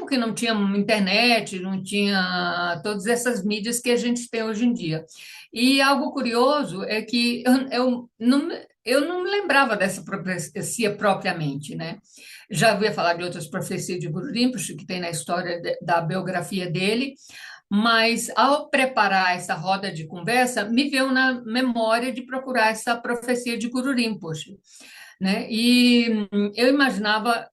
que não tinha internet, não tinha todas essas mídias que a gente tem hoje em dia. E algo curioso é que eu não me lembrava dessa profecia propriamente, né? Já havia falar de outras profecias de Guru Rinpoche, que tem na história da biografia dele, mas ao preparar essa roda de conversa, me veio na memória de procurar essa profecia de Guru Rinpoche, né? E eu imaginava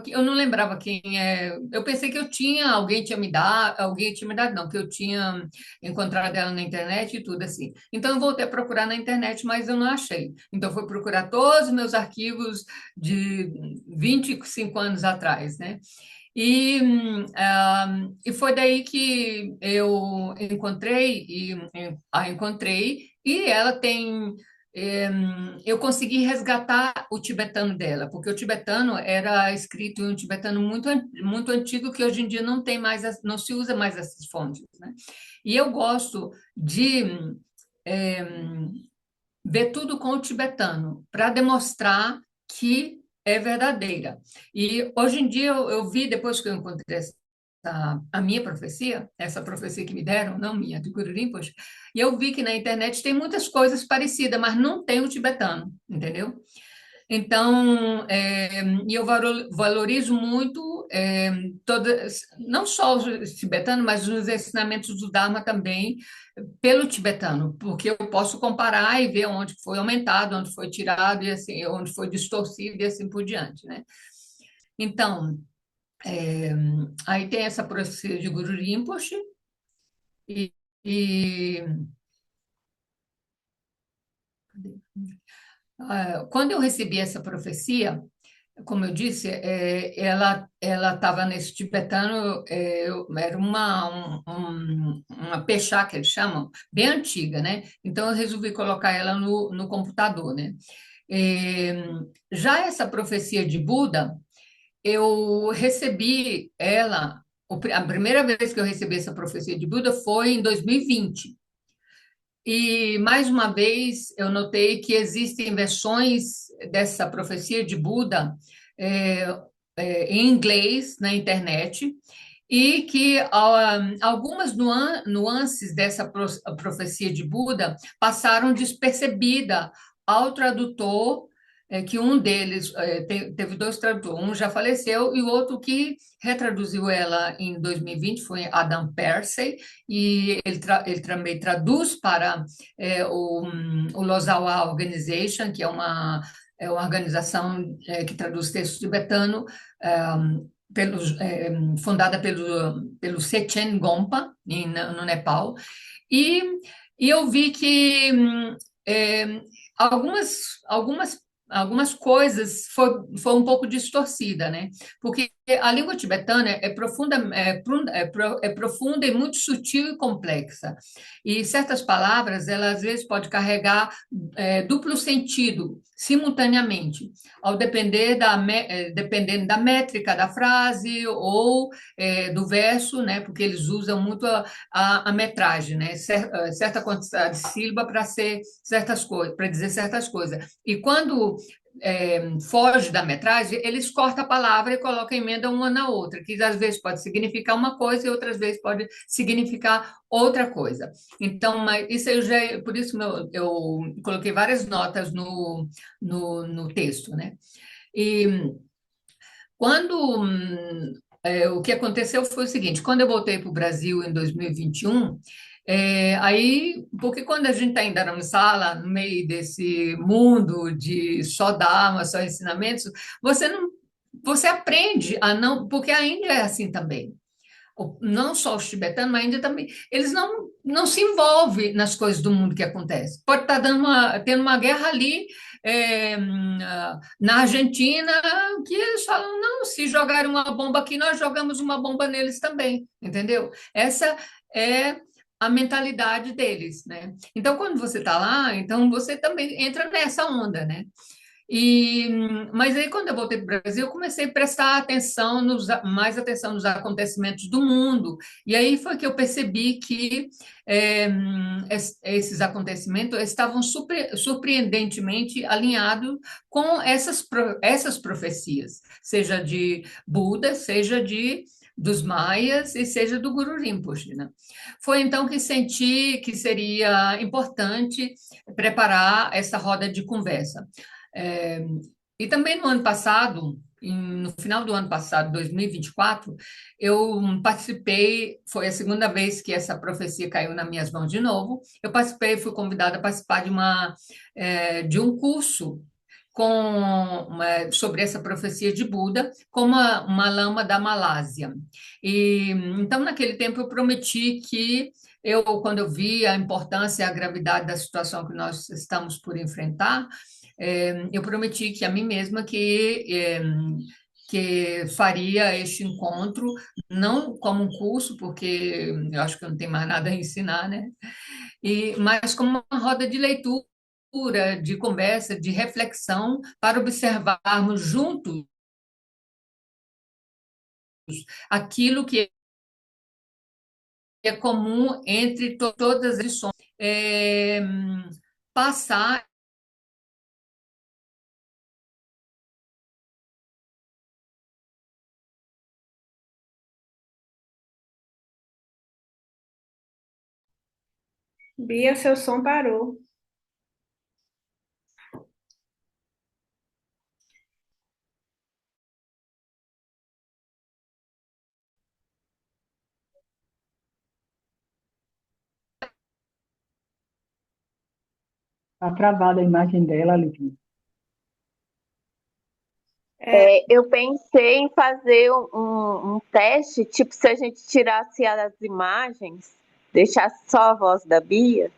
que eu não lembrava quem é. Eu pensei que eu tinha, alguém tinha me dado, não, que eu tinha encontrado ela na internet e tudo assim. Então eu voltei a procurar na internet, mas eu não achei. Então fui procurar todos os meus arquivos de 25 anos atrás, né? E foi daí que eu a encontrei, e ela tem. Eu consegui resgatar o tibetano dela, porque o tibetano era escrito em um tibetano muito antigo, que hoje em dia não tem mais, não se usa mais essas fontes, né? E eu gosto de eh, ver tudo com o tibetano, para demonstrar que é verdadeira. E hoje em dia eu vi, depois que eu encontrei a minha profecia, essa profecia que me deram, não minha, de Guru Rinpoche, e eu vi que na internet tem muitas coisas parecidas, mas não tem o tibetano, entendeu? Então, e eu valorizo muito não só os tibetanos, mas os ensinamentos do Dharma também, pelo tibetano, porque eu posso comparar e ver onde foi aumentado, onde foi tirado, e assim, onde foi distorcido e assim por diante, né? Então, é, aí tem essa profecia de Guru Rinpoche, e, e quando eu recebi essa profecia, como eu disse, ela estava nesse tibetano, era uma pechá, que eles chamam, bem antiga, né? Então, eu resolvi colocar ela no computador, né? É, já essa profecia de Buda, eu recebi ela, a primeira vez que eu recebi essa profecia de Buda foi em 2020. E, mais uma vez, eu notei que existem versões dessa profecia de Buda é, em inglês na internet, e que algumas nuances dessa profecia de Buda passaram despercebida ao tradutor, que um deles, teve dois tradutores, um já faleceu e o outro que retraduziu ela em 2020 foi Adam Persey, e ele também traduz para o Lozawa Organization, que é uma organização que traduz texto tibetano, é, fundada pelo Sechen Gompa, no Nepal, e, e eu vi que é, algumas algumas coisas foi um pouco distorcida, né? Porque a língua tibetana é profunda e muito sutil e complexa. E certas palavras, ela às vezes pode carregar duplo sentido simultaneamente, dependendo da métrica da frase ou do verso, né? Porque eles usam muito a metragem, né? Certa quantidade de sílaba para ser certas coisas, para dizer certas coisas. E quando foge da metragem, eles cortam a palavra e colocam emenda uma na outra, que às vezes pode significar uma coisa e outras vezes pode significar outra coisa. Então, mas isso eu já, por isso eu coloquei várias notas no texto, né? E quando o que aconteceu foi o seguinte: quando eu voltei para o Brasil em 2021, aí, porque quando a gente está em Dharamsala, no meio desse mundo de só Dharma, só ensinamentos, você não, você aprende a não, porque a Índia é assim também. Não só os tibetanos, mas a Índia também, eles não se envolvem nas coisas do mundo que acontece. Pode estar tendo uma guerra ali, na Argentina, que eles falam, não, se jogarem uma bomba aqui, nós jogamos uma bomba neles também, entendeu? Essa é a mentalidade deles, né? Então, quando você está lá, então você também entra nessa onda, né? Mas aí, quando eu voltei para o Brasil, eu comecei a prestar atenção mais atenção nos acontecimentos do mundo. E aí foi que eu percebi que esses acontecimentos estavam surpreendentemente alinhados com essas profecias, seja de Buda, seja de dos maias e seja do Guru Rinpoche, né? Foi então que senti que seria importante preparar essa roda de conversa. É, e também no ano passado, no final do ano passado, 2024, eu participei, foi a segunda vez que essa profecia caiu nas minhas mãos de novo. Eu participei, fui convidada a participar de um curso sobre essa profecia de Buda com uma lama da Malásia. E então, naquele tempo, eu prometi que quando eu vi a importância e a gravidade da situação que nós estamos por enfrentar, eu prometi que a mim mesma que faria este encontro, não como um curso, porque eu acho que eu não tenho mais nada a ensinar, né? Mas como uma roda de leitura, de conversa, de reflexão, para observarmos juntos aquilo que é comum entre todas as lições. Passar. Bia, seu som parou. Tá travada a imagem dela, Livinha. É, Eu pensei em fazer um teste, tipo, se a gente tirasse as imagens, deixasse só a voz da Bia.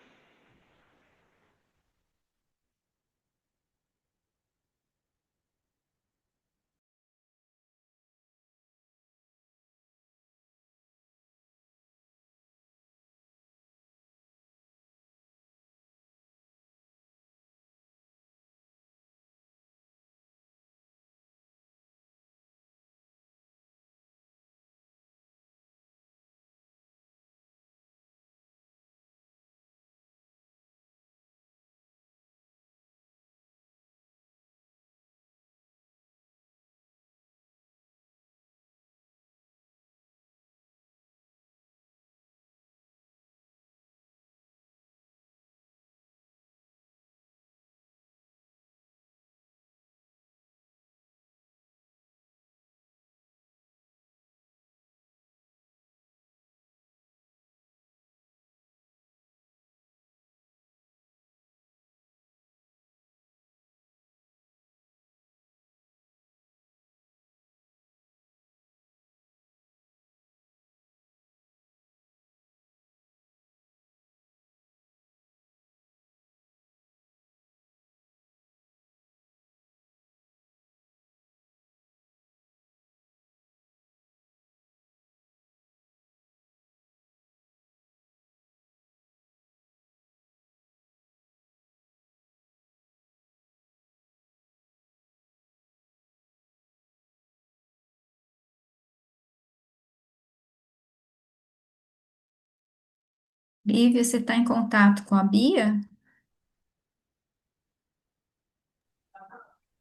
Lívia, você está em contato com a Bia?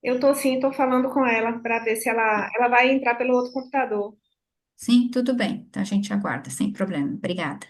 eu tô sim, tô falando com ela para ver se ela vai entrar pelo outro computador. Sim, tudo bem. Então a gente aguarda, sem problema. Obrigada.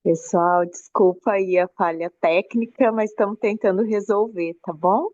Pessoal, desculpa aí a falha técnica, mas estamos tentando resolver, tá bom?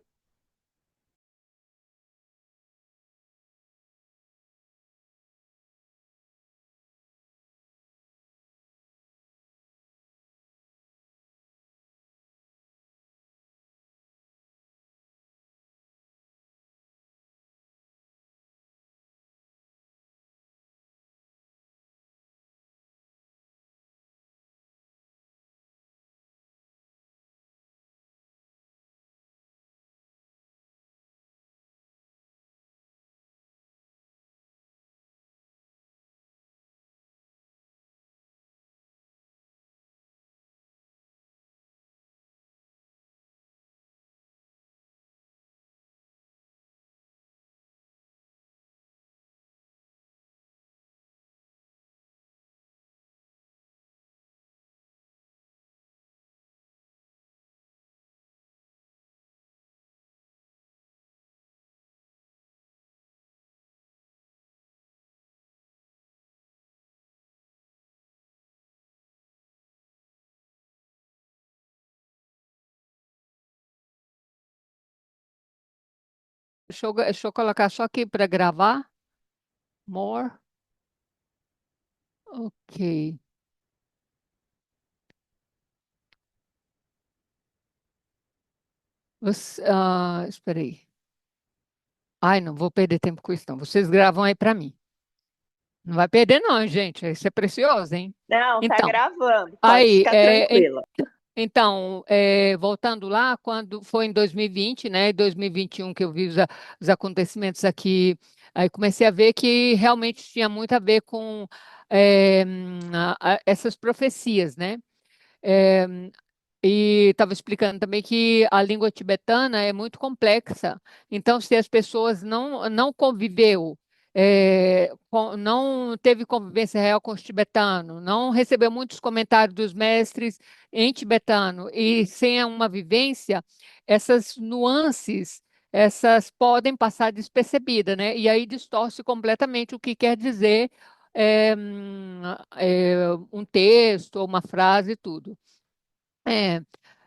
Deixa eu colocar só aqui para gravar. More. Ok. Espera aí. Ai, não vou perder tempo com isso, não. Vocês gravam aí para mim. Não vai perder, não, gente. Isso é precioso, hein? Não, tá Então, gravando, pode aí, ficar tranquila. então, voltando lá, quando foi em 2020, né, 2021 que eu vi os acontecimentos aqui, aí comecei a ver que realmente tinha muito a ver com essas profecias, né? É, e estava explicando também que a língua tibetana é muito complexa. Então, se as pessoas não conviveu, não teve convivência real com os tibetanos, não recebeu muitos comentários dos mestres em tibetano e sem uma vivência, essas nuances, essas podem passar despercebidas, né? E aí distorce completamente o que quer dizer um texto ou uma frase e tudo. É,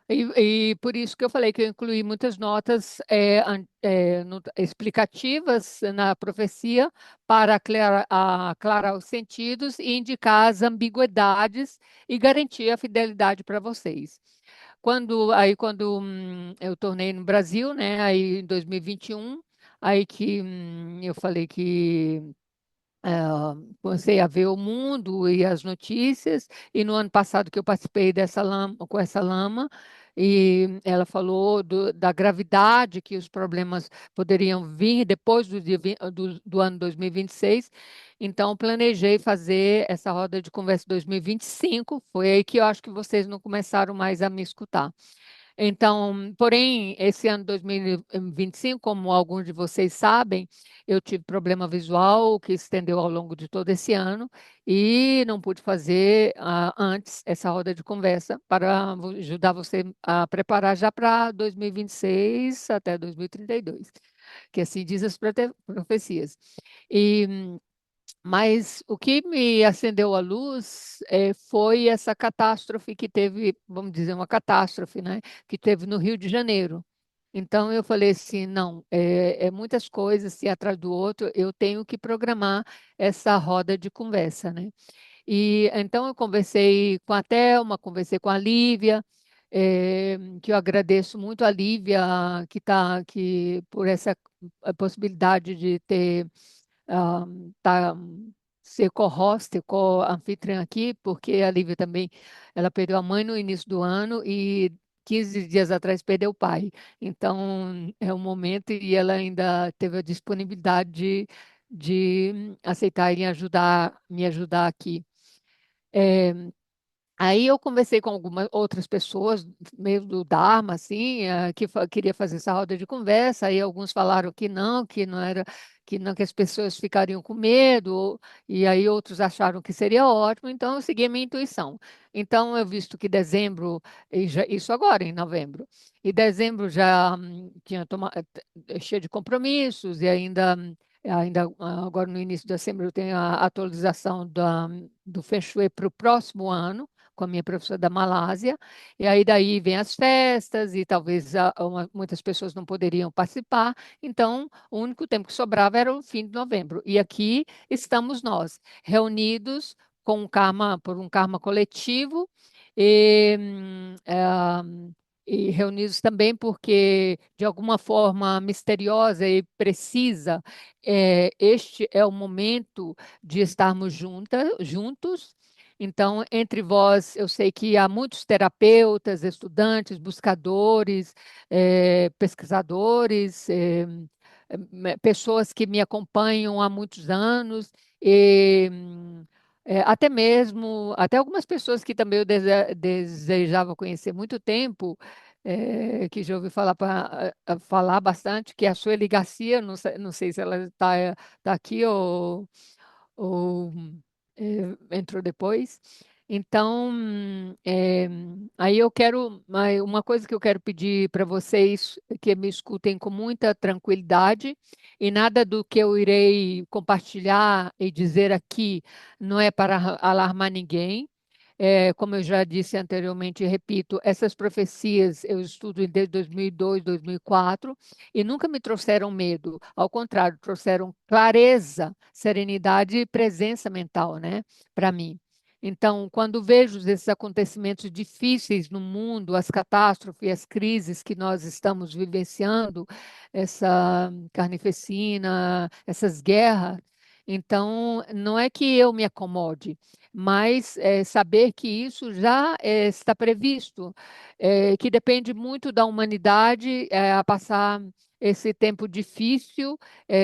e por isso que eu falei que eu incluí muitas notas explicativas na profecia para aclarar os sentidos e indicar as ambiguidades e garantir a fidelidade para vocês. Quando eu tornei no Brasil, né, aí em 2021, aí que eu falei que comecei a ver o mundo e as notícias, e no ano passado que eu participei com essa lama, e ela falou da gravidade que os problemas poderiam vir depois do ano 2026. Então planejei fazer essa roda de conversa 2025, foi aí que eu acho que vocês não começaram mais a me escutar. Então, porém, esse ano 2025, como alguns de vocês sabem, eu tive problema visual que se estendeu ao longo de todo esse ano e não pude fazer antes essa roda de conversa para ajudar você a preparar já para 2026 até 2032, que assim diz as profecias. E mas o que me acendeu a luz foi essa catástrofe que teve, vamos dizer, uma catástrofe, né, que teve no Rio de Janeiro. Então eu falei assim, não, muitas coisas, se atrás do outro, eu tenho que programar essa roda de conversa, né? E então eu conversei com a Thelma, conversei com a Lívia, que eu agradeço muito a Lívia que por essa possibilidade de ter ah, tá, ser co-host, co-anfitriã aqui, porque a Lívia também, ela perdeu a mãe no início do ano e 15 dias atrás perdeu o pai. Então, é um momento e ela ainda teve a disponibilidade de aceitar e me ajudar aqui. É, Aí eu conversei com algumas outras pessoas, meio do Dharma, assim, que queria fazer essa roda de conversa. Aí alguns falaram que não era, que não, que as pessoas ficariam com medo, e aí outros acharam que seria ótimo. Então eu segui a minha intuição. Então eu visto que dezembro, isso agora em novembro, e dezembro já tinha cheio de compromissos e agora no início de dezembro eu tenho a atualização do Feng Shui para o próximo ano com a minha professora da Malásia, e aí daí vem as festas, e talvez muitas pessoas não poderiam participar, então o único tempo que sobrava era o fim de novembro. E aqui estamos nós, reunidos com um karma, por um karma coletivo, e, e reunidos também porque, de alguma forma misteriosa e precisa, este é o momento de estarmos juntos. Então, entre vós, eu sei que há muitos terapeutas, estudantes, buscadores, pesquisadores, pessoas que me acompanham há muitos anos, e até mesmo, até algumas pessoas que também eu desejava conhecer há muito tempo, que já ouvi falar, falar bastante, que é a Sueli Garcia, não sei se ela está aqui ou entrou depois. Então, aí eu quero, uma coisa que eu quero pedir para vocês, que me escutem com muita tranquilidade, e nada do que eu irei compartilhar e dizer aqui não é para alarmar ninguém. Como eu já disse anteriormente e repito, essas profecias eu estudo desde 2002, 2004 e nunca me trouxeram medo. Ao contrário, trouxeram clareza, serenidade e presença mental, né, para mim. Então, quando vejo esses acontecimentos difíceis no mundo, as catástrofes, as crises que nós estamos vivenciando, essa carnificina, essas guerras, então não é que eu me acomode, mas saber que isso já está previsto, que depende muito da humanidade a passar esse tempo difícil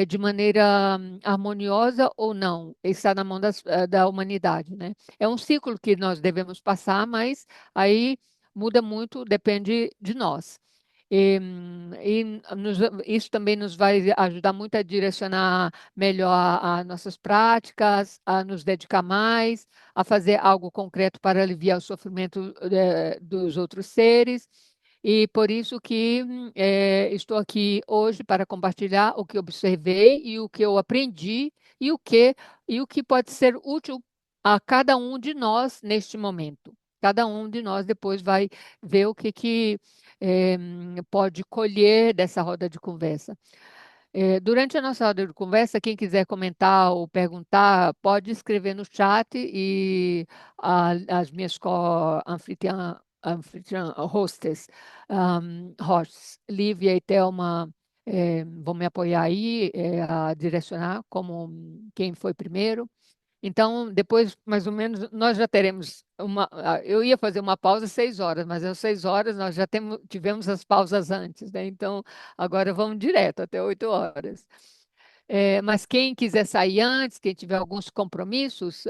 de maneira harmoniosa ou não, está na mão da humanidade, né? É um ciclo que nós devemos passar, mas aí muda muito, depende de nós. Isso também nos vai ajudar muito a direcionar melhor as nossas práticas, a nos dedicar mais, a fazer algo concreto para aliviar o sofrimento dos outros seres. E por isso que estou aqui hoje para compartilhar o que observei e o que eu aprendi e o que pode ser útil a cada um de nós neste momento. Cada um de nós depois vai ver o que pode colher dessa roda de conversa. Durante a nossa roda de conversa, quem quiser comentar ou perguntar, pode escrever no chat e as minhas co-anfitriã, hostess, hosts, Lívia e Thelma, vão me apoiar aí, a direcionar como quem foi primeiro. Então, depois, mais ou menos, nós já teremos uma. Eu ia fazer uma pausa 6 horas, mas às 6 horas nós já tivemos as pausas antes, né? Então, agora vamos direto até 8 horas. Mas quem quiser sair antes, quem tiver alguns compromissos,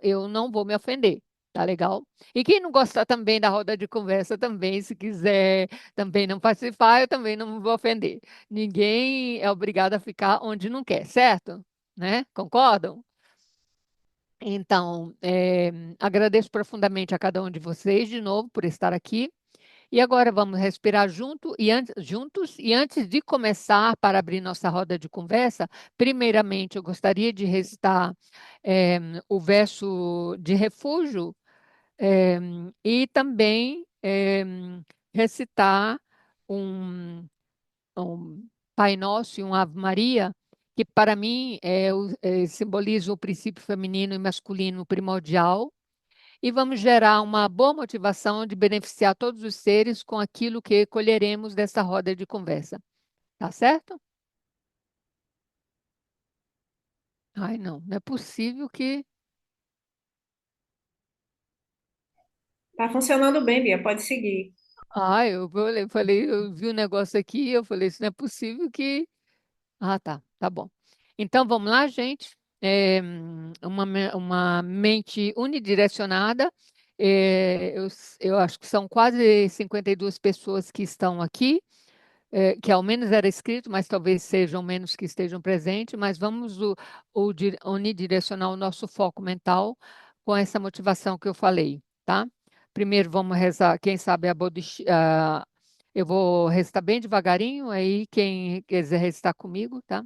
eu não vou me ofender, tá legal? E quem não gostar também da roda de conversa, também, se quiser também não participar, eu também não me vou ofender. Ninguém é obrigado a ficar onde não quer, certo? Né? Concordam? Então, agradeço profundamente a cada um de vocês de novo por estar aqui. E agora vamos respirar juntos. E antes de começar para abrir nossa roda de conversa, primeiramente eu gostaria de recitar o verso de refúgio e também recitar um Pai Nosso e um Ave Maria, que para mim simboliza o princípio feminino e masculino primordial, e vamos gerar uma boa motivação de beneficiar todos os seres com aquilo que colheremos dessa roda de conversa. Tá certo? Ai, não, não é possível que. Tá funcionando bem, Bia, pode seguir. Ai, falei, eu vi um negócio aqui, eu falei, isso não é possível que. Ah, tá bom. Então vamos lá, gente. Uma mente unidirecionada. Eu acho que são quase 52 pessoas que estão aqui, que ao menos era escrito, mas talvez sejam menos que estejam presentes, mas vamos unidirecionar o nosso foco mental com essa motivação que eu falei, tá? Primeiro vamos rezar, quem sabe eu vou recitar bem devagarinho, aí quem quiser recitar comigo, tá?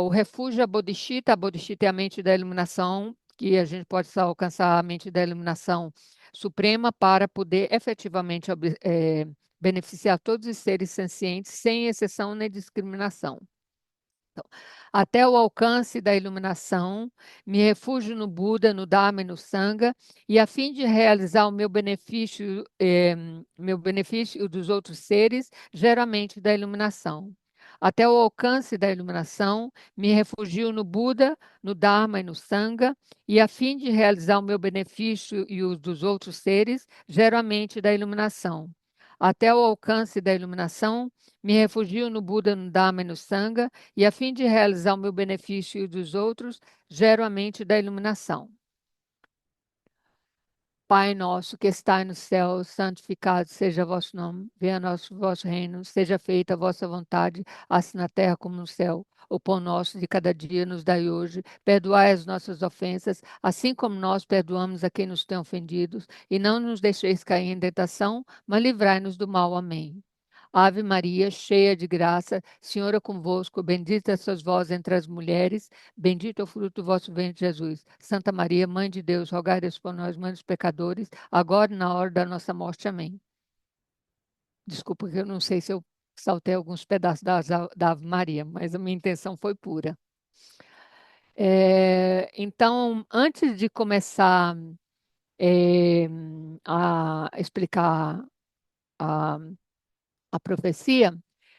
O refúgio é a Bodhicitta é a mente da iluminação que a gente possa alcançar a mente da iluminação suprema para poder efetivamente beneficiar todos os seres sencientes, sem exceção nem discriminação. Então, até o alcance da iluminação, me refugio no Buda, no Dharma e no Sangha, e a fim de realizar o meu benefício e o dos outros seres, geralmente da iluminação. Até o alcance da iluminação, me refugio no Buda, no Dharma e no Sangha, e a fim de realizar o meu benefício e os dos outros seres, geralmente da iluminação. Até o alcance da iluminação, me refugio no Buda, no Dharma e no Sangha, e a fim de realizar o meu benefício e o dos outros, gero a mente da iluminação. Pai nosso que estais no céu, santificado seja o vosso nome, venha o vosso reino, seja feita a vossa vontade, assim na terra como no céu. O pão nosso de cada dia nos dai hoje, perdoai as nossas ofensas, assim como nós perdoamos a quem nos tem ofendidos, e não nos deixeis cair em tentação, mas livrai-nos do mal. Amém. Ave Maria, cheia de graça, Senhor é convosco, bendita sois vós entre as mulheres, bendito é o fruto do vosso ventre, Jesus. Santa Maria, Mãe de Deus, rogai Deus por nós, mães pecadores, agora e na hora da nossa morte. Amém. Desculpa que eu não sei se eu saltei alguns pedaços da Ave Maria, mas a minha intenção foi pura. Então, antes de começar é, a explicar a, a profecia,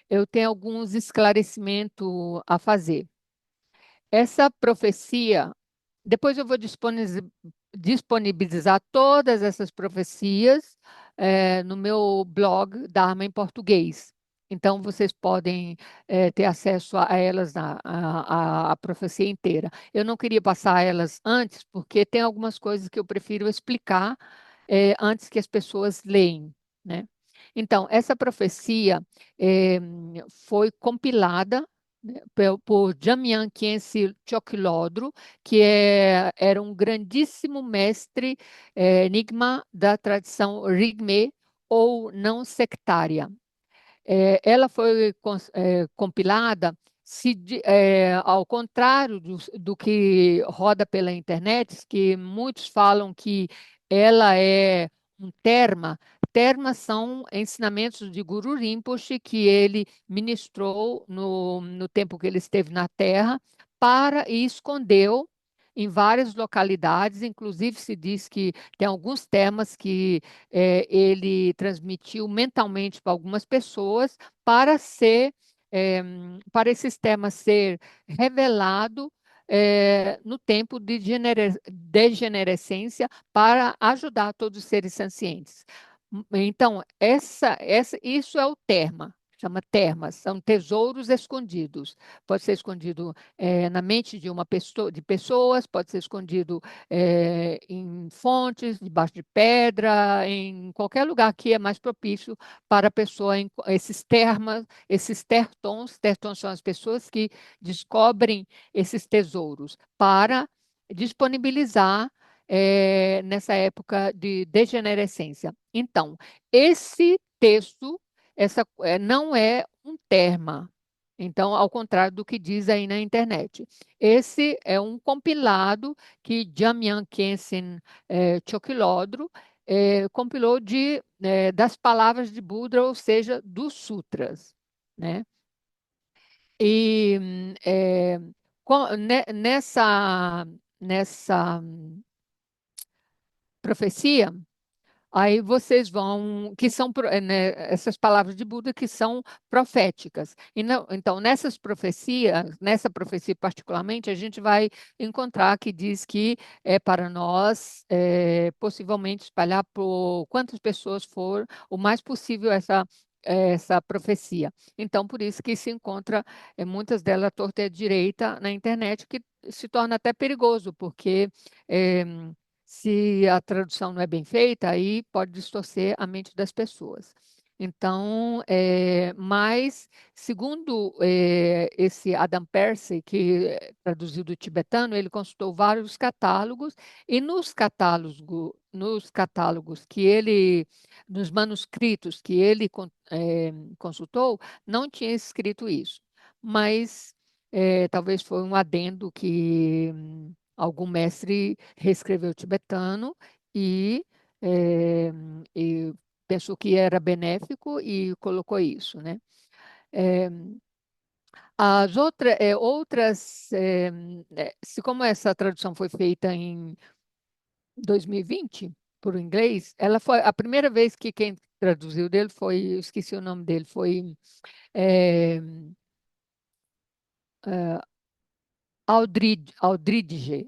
eu tenho alguns esclarecimentos a fazer. Essa profecia, depois eu vou disponibilizar todas essas profecias no meu blog Dharma em português. Então, vocês podem ter acesso a elas, a profecia inteira. Eu não queria passar elas antes, porque tem algumas coisas que eu prefiro explicar antes que as pessoas leem, né? Então, essa profecia eh, foi compilada, né, por Jamyang Khyentse Choklodro, que era um grandíssimo mestre enigma da tradição Rigme ou não sectária. Ela foi compilada ao contrário do que roda pela internet, que muitos falam que ela é um terma. Termas são ensinamentos de Guru Rinpoche que ele ministrou no tempo que ele esteve na Terra e escondeu em várias localidades, inclusive se diz que tem alguns temas que ele transmitiu mentalmente para algumas pessoas para para esse sistema ser revelado no tempo de degenerescência para ajudar todos os seres sencientes. Então, isso é o terma. Chama termas, são tesouros escondidos. Pode ser escondido na mente de uma pessoa, de pessoas, pode ser escondido em fontes, debaixo de pedra, em qualquer lugar que é mais propício para a pessoa. Esses tertons são as pessoas que descobrem esses tesouros para disponibilizar nessa época de degenerescência. Então, esse texto não é um terma. Então, ao contrário do que diz aí na internet. Esse é um compilado que Jamyang Khyentse Choklodro compilou das palavras de Buda, ou seja, dos sutras, né? E nessa profecia, aí vocês vão, que são né, essas palavras de Buda que são proféticas. Então, nessa profecia particularmente, a gente vai encontrar que diz que é para nós, possivelmente, espalhar por quantas pessoas for o mais possível essa profecia. Então, por isso que se encontra muitas delas à torta e à direita na internet, que se torna até perigoso, porque eh, se a tradução não é bem feita, aí pode distorcer a mente das pessoas. Então, mas, segundo esse Adam Percy, que traduziu do tibetano, ele consultou vários catálogos, e nos catálogos que ele, nos manuscritos que ele consultou, não tinha escrito isso. Mas talvez foi um adendo Algum mestre reescreveu o tibetano e, eh, e pensou que era benéfico e colocou isso, né? Eh, outras, se como essa tradução foi feita em 2020 por inglês, ela foi a primeira vez que quem traduziu dele foi, eu esqueci o nome dele, foi eh, Aldridge,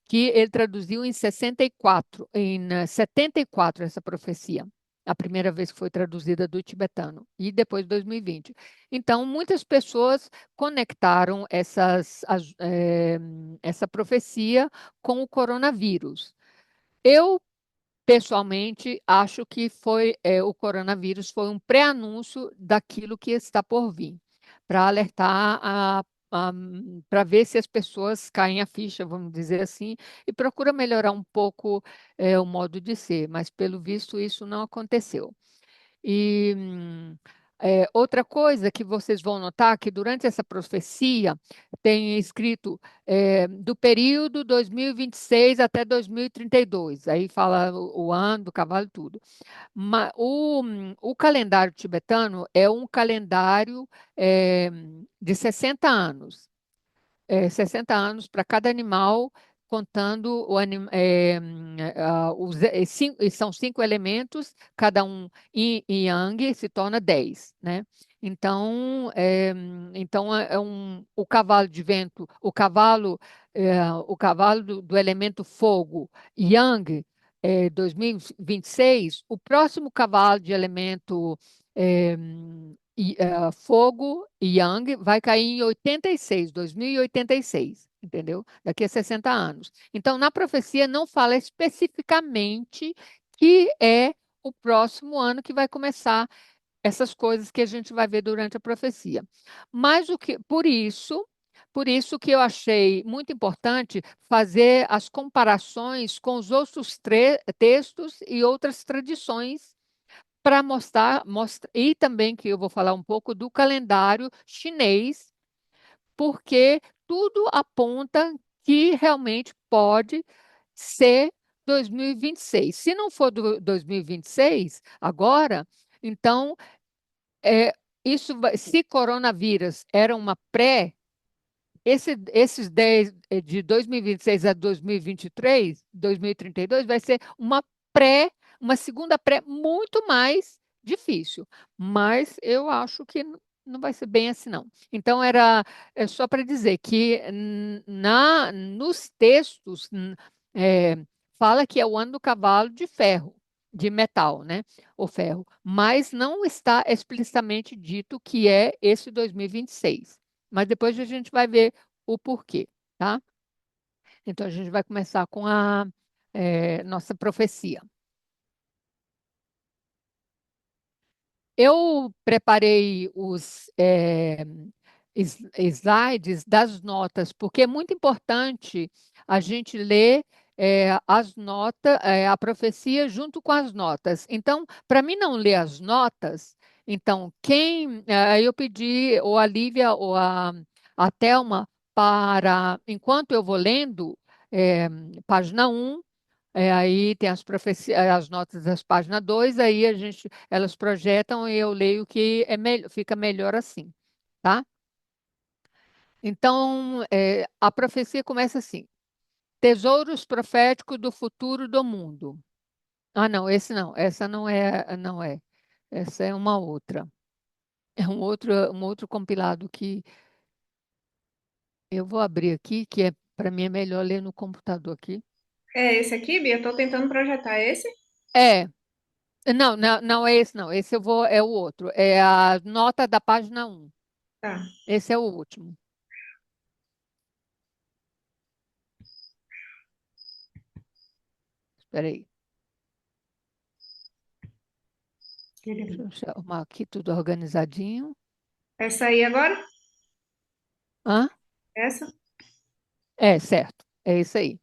que ele traduziu em 64, em 74 essa profecia. A primeira vez que foi traduzida do tibetano, e depois de 2020. Então, muitas pessoas conectaram essa profecia com o coronavírus. Eu pessoalmente, acho que o coronavírus foi um pré-anúncio daquilo que está por vir, para alertar para ver se as pessoas caem a ficha, vamos dizer assim, e procura melhorar um pouco o modo de ser, mas pelo visto isso não aconteceu. E outra coisa que vocês vão notar que durante essa profecia tem escrito do período 2026 até 2032. Aí fala o ano do cavalo e tudo. O calendário tibetano é um calendário de 60 anos. 60 anos para cada animal, contando são 5 elementos, cada um em Yang se torna 10, né? Então o cavalo de vento, o cavalo do elemento fogo, Yang, 2026, o próximo cavalo de elemento eh, fogo e Yang vai cair em 86, 2086, entendeu? Daqui a 60 anos. Então, na profecia não fala especificamente que é o próximo ano que vai começar essas coisas que a gente vai ver durante a profecia. Mas por isso que eu achei muito importante fazer as comparações com os outros textos e outras tradições para e também que eu vou falar um pouco do calendário chinês, porque tudo aponta que realmente pode ser 2026. Se não for 2026, agora, então, é, se coronavírus era uma esses 10 de 2026 a 2023, 2032, vai ser uma segunda pré muito mais difícil. Mas eu acho que não vai ser bem assim, não. Então, só para dizer que nos textos é, fala que é o ano do cavalo de ferro, de metal, né? O ferro. Mas não está explicitamente dito que é esse 2026. Mas depois a gente vai ver o porquê, tá? Então a gente vai começar com a nossa profecia. Eu preparei os slides das notas, porque é muito importante a gente ler as notas, a profecia junto com as notas. Então, para mim não ler as notas, então eu pedi ou a Lívia ou a Thelma para, enquanto eu vou lendo, página 1, aí tem as notas das páginas 2, aí elas projetam e eu leio que fica melhor assim, tá? Então, a profecia começa assim: tesouros proféticos do futuro do mundo. Ah, não, essa não é. Essa é uma outra. É um outro compilado que eu vou abrir aqui, que para mim é melhor ler no computador aqui. É esse aqui, Bia? Eu tô tentando projetar esse. É, não, não, não é esse, não. É o outro. É a nota da página 1. Tá. Esse é o último. Espera aí. Deixa eu arrumar aqui tudo organizadinho. Essa aí agora? Hã? Essa? É, certo. É isso aí.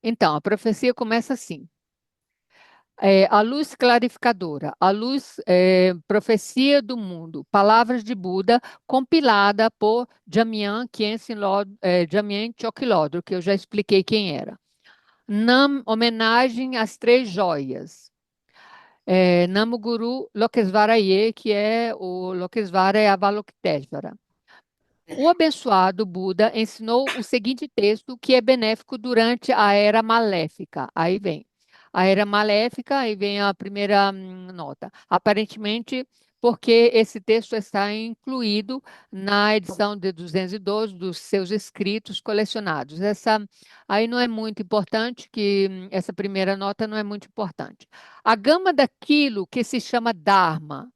Então, a profecia começa assim: A luz clarificadora, a luz, profecia do mundo, palavras de Buda, compilada por Jamyang Choklodro, que eu já expliquei quem era. Homenagem às três joias. Namo Guru Lokesvaraye, que é o Lokesvara Avalokiteshvara. O abençoado Buda ensinou o seguinte texto que é benéfico durante a era maléfica. Aí vem. A era maléfica, aí vem a primeira nota. Aparentemente, porque esse texto está incluído na edição de 212 dos seus escritos colecionados. Essa aí não é muito importante, que essa primeira nota não é muito importante. A gama daquilo que se chama Dharma.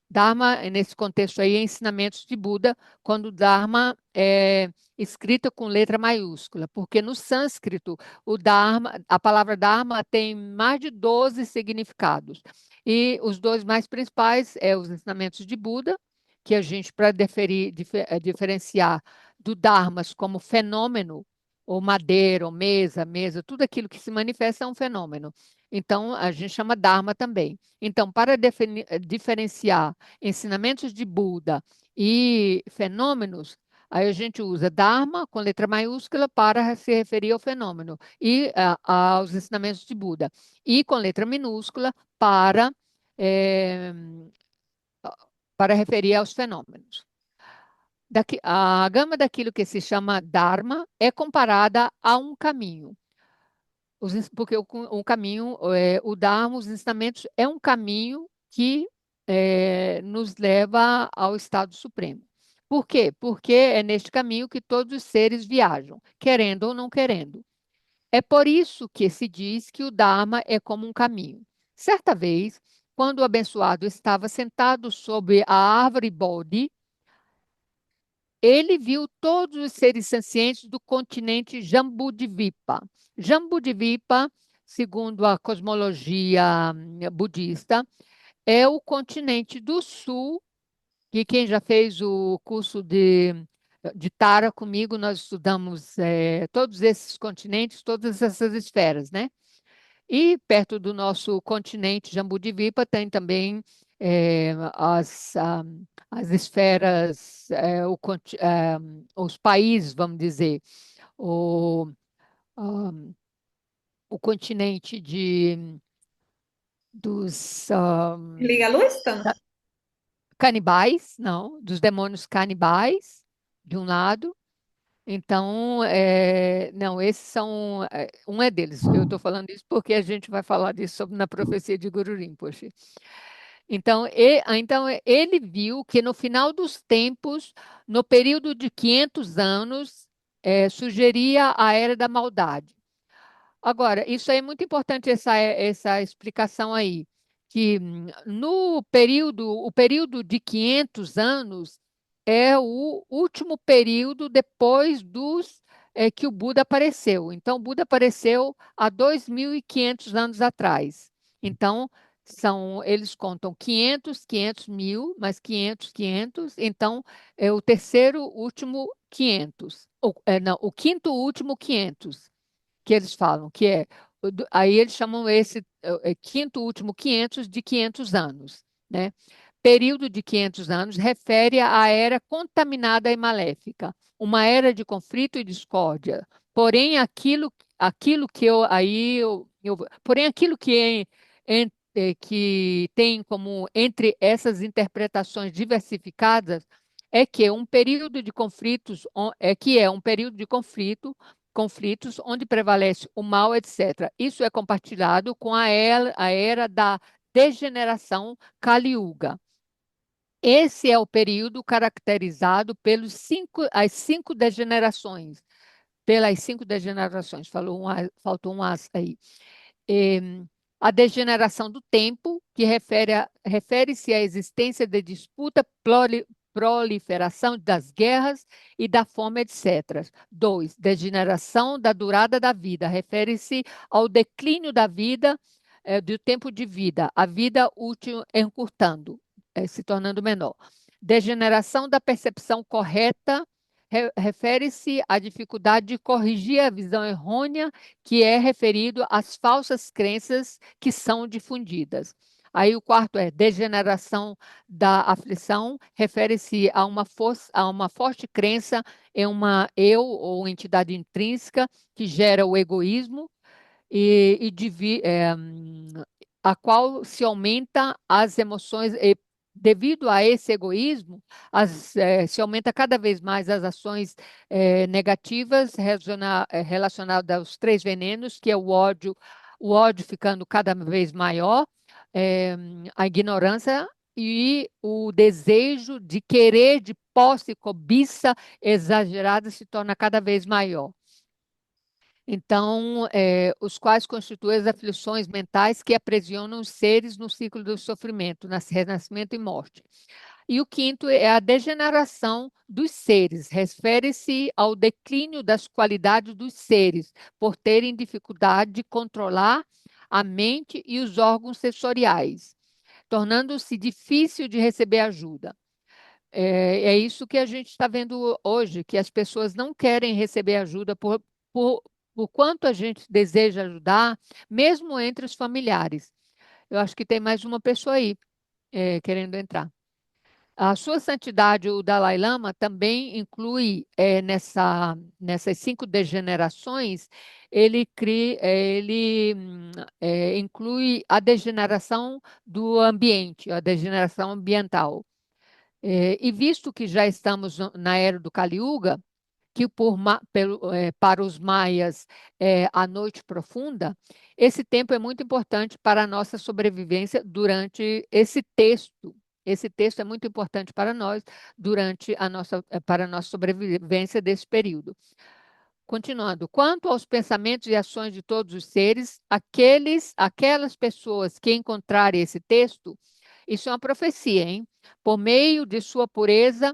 Dharma, nesse contexto aí, é ensinamentos de Buda, quando Dharma é escrita com letra maiúscula, porque no sânscrito o Dharma, a palavra Dharma tem mais de 12 significados. E os dois mais principais é os ensinamentos de Buda, que a gente, para diferenciar do Dharmas como fenômeno, ou madeira, ou mesa, tudo aquilo que se manifesta é um fenômeno. Então, a gente chama Dharma também. Então, para diferenciar ensinamentos de Buda e fenômenos, aí a gente usa Dharma com letra maiúscula para se referir ao fenômeno e aos ensinamentos de Buda, e com letra minúscula eh, para referir aos fenômenos. A gama daquilo que se chama Dharma é comparada a um caminho. Porque o caminho, o Dharma, os ensinamentos, é um caminho que nos leva ao estado supremo. Por quê? Porque é neste caminho que todos os seres viajam, querendo ou não querendo. É por isso que se diz que o Dharma é como um caminho. Certa vez, quando o abençoado estava sentado sob a árvore Bodhi, ele viu todos os seres sencientes do continente Jambudvipa. Jambudvipa, segundo a cosmologia budista, é o continente do sul, que quem já fez o curso de Tara comigo, nós estudamos todos esses continentes, todas essas esferas, né? E perto do nosso continente Jambudvipa tem também as esferas, os países, vamos dizer, o, ah, o continente dos Liga a luz, Tan? canibais, não, dos demônios canibais, de um lado. Então, não, esses são, um é deles. Eu estou falando isso porque a gente vai falar disso na profecia de Guru Rinpoche. Então, ele viu que no final dos tempos, no período de 500 anos, surgiria a era da maldade. Agora, isso aí é muito importante, essa explicação aí, que o período de 500 anos é o último período depois que o Buda apareceu. Então, o Buda apareceu há 2.500 anos atrás. Então, eles contam 500, 500 mil, mais 500, 500. Então, é o terceiro último 500. Não, o quinto último 500 que eles falam, que aí eles chamam esse quinto último 500 de 500 anos, né? Período de 500 anos refere à era contaminada e maléfica, uma era de conflito e discórdia. Porém, aquilo que porém aquilo que tem como entre essas interpretações diversificadas é que um período de conflitos é um período de conflitos onde prevalece o mal, etc. Isso é compartilhado com a era da degeneração Kali Yuga. Esse é o período caracterizado as cinco degenerações, pelas cinco degenerações, faltou um as aí. A degeneração do tempo, que refere-se à existência de disputa, proliferação das guerras e da fome, etc. 2. Degeneração da durada da vida, refere-se ao declínio da vida, do tempo de vida, a vida útil encurtando, se tornando menor. Degeneração da percepção correta, refere-se à dificuldade de corrigir a visão errônea que é referido às falsas crenças que são difundidas. Aí o quarto é degeneração da aflição, refere-se a uma forte crença em uma eu ou entidade intrínseca que gera o egoísmo a qual se aumenta as emoções, e devido a esse egoísmo, se aumenta cada vez mais as ações negativas relacionadas aos três venenos, que é o ódio ficando cada vez maior, a ignorância e o desejo de querer, de posse, cobiça exagerada se torna cada vez maior. Então, os quais constituem as aflições mentais que aprisionam os seres no ciclo do sofrimento, renascimento e morte. E o quinto é a degeneração dos seres, refere-se ao declínio das qualidades dos seres, por terem dificuldade de controlar a mente e os órgãos sensoriais, tornando-se difícil de receber ajuda. É isso que a gente está vendo hoje, que as pessoas não querem receber ajuda por, por quanto a gente deseja ajudar, mesmo entre os familiares. Eu acho que tem mais uma pessoa aí, querendo entrar. A Sua Santidade, o Dalai Lama, também inclui nessas 5 degenerações, ele inclui a degeneração do ambiente, a degeneração ambiental. E visto que já estamos na era do Kali Yuga, que para os maias é a noite profunda, esse tempo é muito importante para a nossa sobrevivência durante esse texto. Esse texto é muito importante para nós para a nossa sobrevivência desse período. Continuando, quanto aos pensamentos e ações de todos os seres, aquelas pessoas que encontrarem esse texto, isso é uma profecia, hein? Por meio de sua pureza,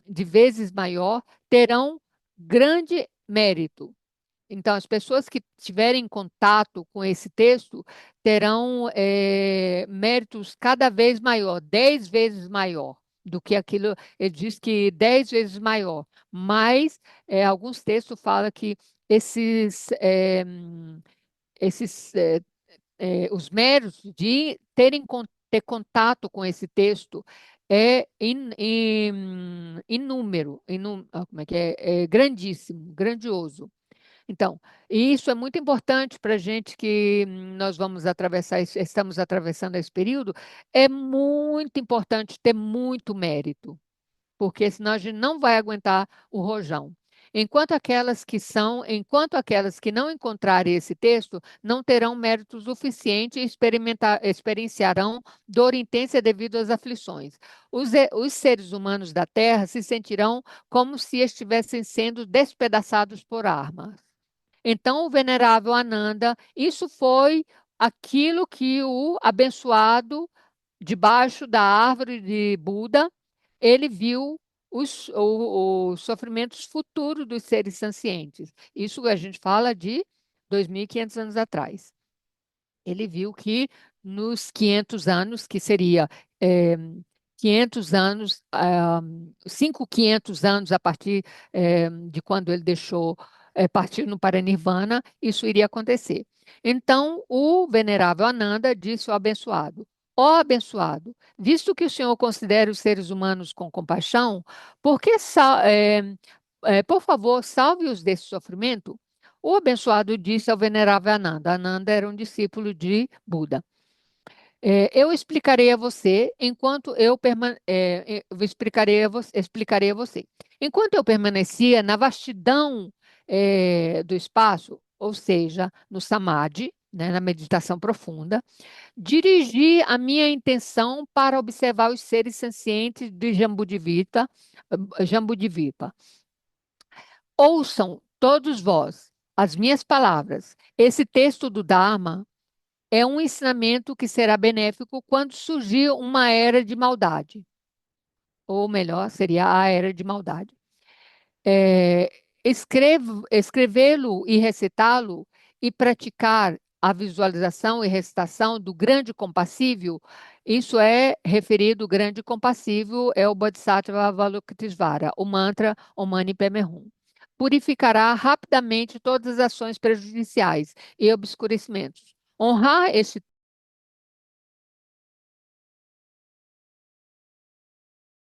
de vezes maior, terão grande mérito. Então, as pessoas que tiverem contato com esse texto terão méritos cada vez maior, 10 vezes maior do que aquilo. Ele diz que 10 vezes maior, mas alguns textos falam que esses os méritos de ter contato com esse texto é inúmero, como é que é grandíssimo, grandioso. Então, isso é muito importante para a gente que nós estamos atravessando esse período, é muito importante ter muito mérito, porque senão a gente não vai aguentar o rojão. Enquanto aquelas que não encontrarem esse texto não terão mérito suficiente e experienciarão dor intensa devido às aflições. Os seres humanos da Terra se sentirão como se estivessem sendo despedaçados por armas. Então, o venerável Ananda, isso foi aquilo que o abençoado, debaixo da árvore de Buda, ele viu os sofrimentos futuros dos seres sencientes. Isso a gente fala de 2.500 anos atrás. Ele viu que nos 500 anos, que seria 500 anos, 500 anos a partir de quando ele deixou partir no Paranirvana, isso iria acontecer. Então, o venerável Ananda disse ao abençoado: ó abençoado, visto que o Senhor considera os seres humanos com compaixão, por favor, salve-os desse sofrimento? O abençoado disse ao venerável Ananda. Ananda era um discípulo de Buda. Eu explicarei a você explicarei a você. Enquanto eu permanecia na vastidão do espaço, ou seja, no samadhi, né, na meditação profunda, dirigi a minha intenção para observar os seres sencientes de Jambudvipa. Ouçam todos vós as minhas palavras. Esse texto do Dharma é um ensinamento que será benéfico quando surgir uma era de maldade. Ou melhor, seria a era de maldade. Escrevê-lo e recitá-lo e praticar a visualização e recitação do grande compassível Isso é referido, grande e compassivo, é o Bodhisattva Avalokitesvara, o mantra Om Mani Padme Hum. Purificará rapidamente todas as ações prejudiciais e obscurecimentos. Honrar este